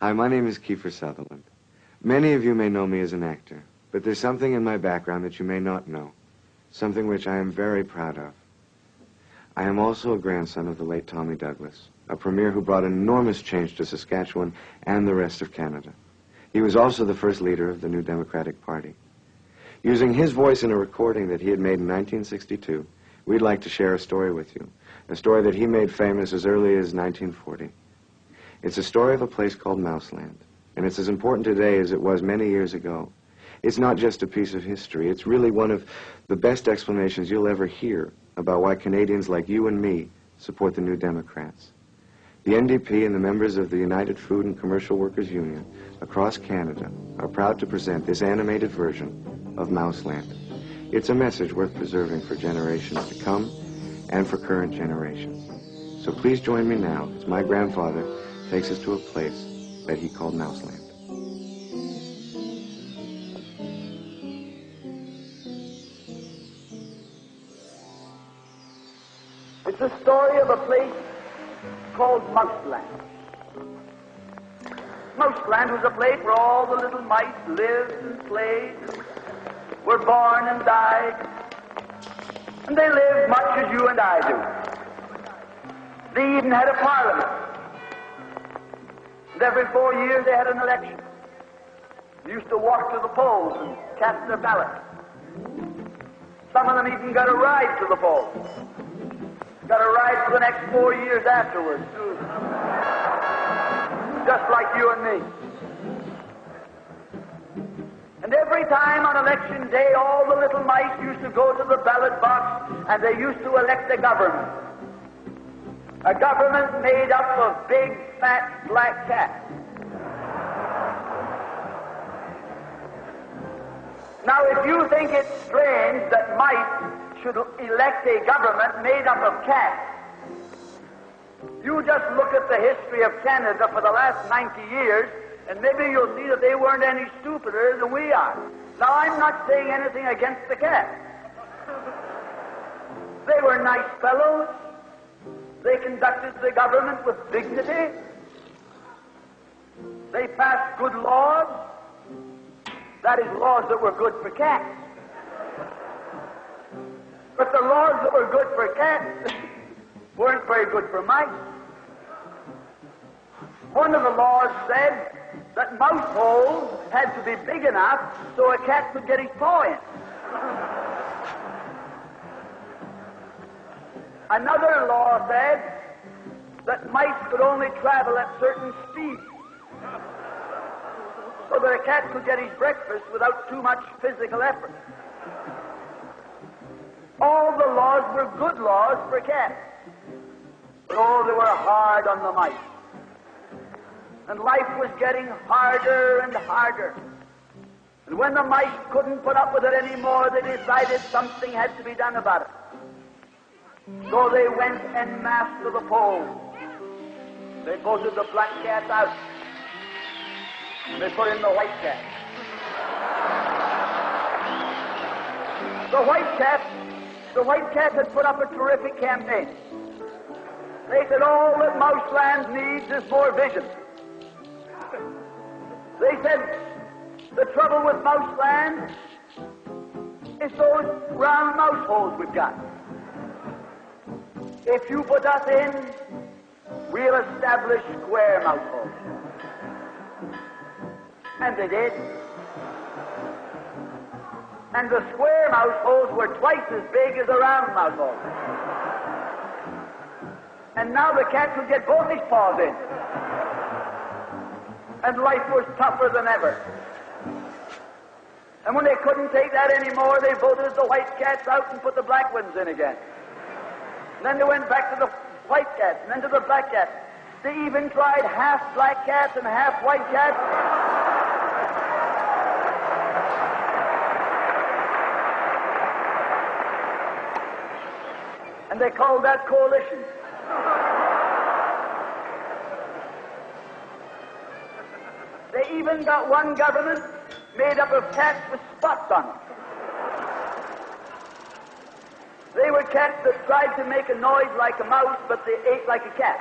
Hi, my name is Kiefer Sutherland. Many of you may know me as an actor, but there's something in my background that you may not know, something which I am very proud of. I am also a grandson of the late Tommy Douglas, a premier who brought an enormous change to Saskatchewan and the rest of Canada. He was also the first leader of the New Democratic Party. Using his voice in a recording that he had made in 1962, we'd like to share a story with you, a story that he made famous as early as 1940. It's a story of a place called Mausland, and it's as important today as it was many years ago. It's not just a piece of history. It's really one of the best explanations you'll ever hear about why Canadians like you and me support the New Democrats. The NDP and the members of the United Food and Commercial Workers Union across Canada are proud to present this animated version of Mausland. It's a message worth preserving for generations to come and for current generations. So please join me now as my grandfather takes us to a place that he called Mausland. It's a story of a place called Mausland. Mausland was a place where all the little mice lived and played, and were born and died, and they lived much as you and I do. They even had a parliament. And every 4 years they had an election. They used to walk to the polls and cast their ballot. Some of them even got a ride to the polls. Got a ride for the next 4 years afterwards, too. Just like you and me. And every time on election day, all the little mice used to go to the ballot box and they used to elect a government. A government made up of big, fat, black cats. Now, if you think it's strange that mice should elect a government made up of cats, you just look at the history of Canada for the last 90 years, and maybe you'll see that they weren't any stupider than we are. Now, I'm not saying anything against the cats. They were nice fellows. They conducted the government with dignity. They passed good laws. That is, laws that were good for cats. But the laws that were good for cats weren't very good for mice. One of the laws said that mouse holes had to be big enough so a cat could get his paw in. Another law said that mice could only travel at certain speeds so that a cat could get his breakfast without too much physical effort. All the laws were good laws for cats. But oh, they were hard on the mice. And life was getting harder and harder. And when the mice couldn't put up with it anymore, they decided something had to be done about it. So they went en masse to the polls. They voted the black cat out. And they put in the white cat. The white cat had put up a terrific campaign. They said all that Mausland needs is more vision. They said the trouble with Mausland is those round mouse holes we've got. If you put us in, we'll establish square mouse holes. And they did. And the square mouse holes were twice as big as the round mouse holes. And now the cat could get both his paws in. And life was tougher than ever. And when they couldn't take that anymore, they voted the white cats out and put the black ones in again. And then they went back to the white cats and then to the black cats. They even tried half black cats and half white cats. And they called that coalition. They even got one government made up of cats with spots on them. They were cats that tried to make a noise like a mouse, but they ate like a cat.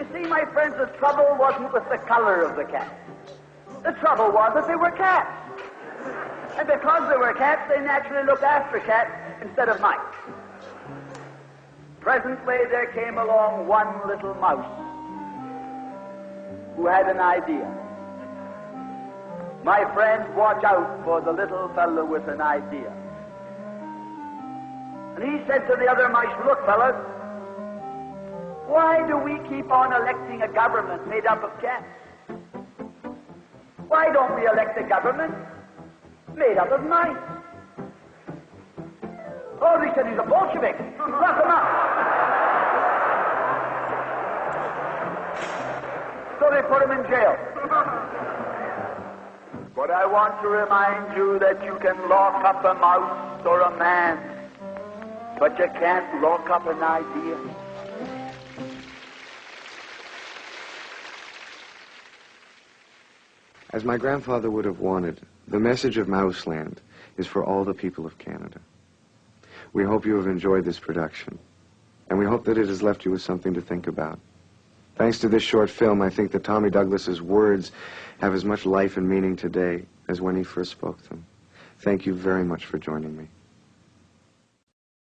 You see, my friends, the trouble wasn't with the color of the cat. The trouble was that they were cats. And because they were cats, they naturally looked after cats instead of mice. Presently, there came along one little mouse who had an idea. My friends, watch out for the little fellow with an idea. And he said to the other mice, look, fellas, why do we keep on electing a government made up of cats? Why don't we elect a government made up of mice? Oh, they said he's a Bolshevik. Lock him up. So they put him in jail. But I want to remind you that you can lock up a mouse or a man, but you can't lock up an idea. As my grandfather would have wanted, the message of Mausland is for all the people of Canada. We hope you have enjoyed this production, and we hope that it has left you with something to think about. Thanks to this short film, I think that Tommy Douglas's words have as much life and meaning today as when he first spoke them. Thank you very much for joining me.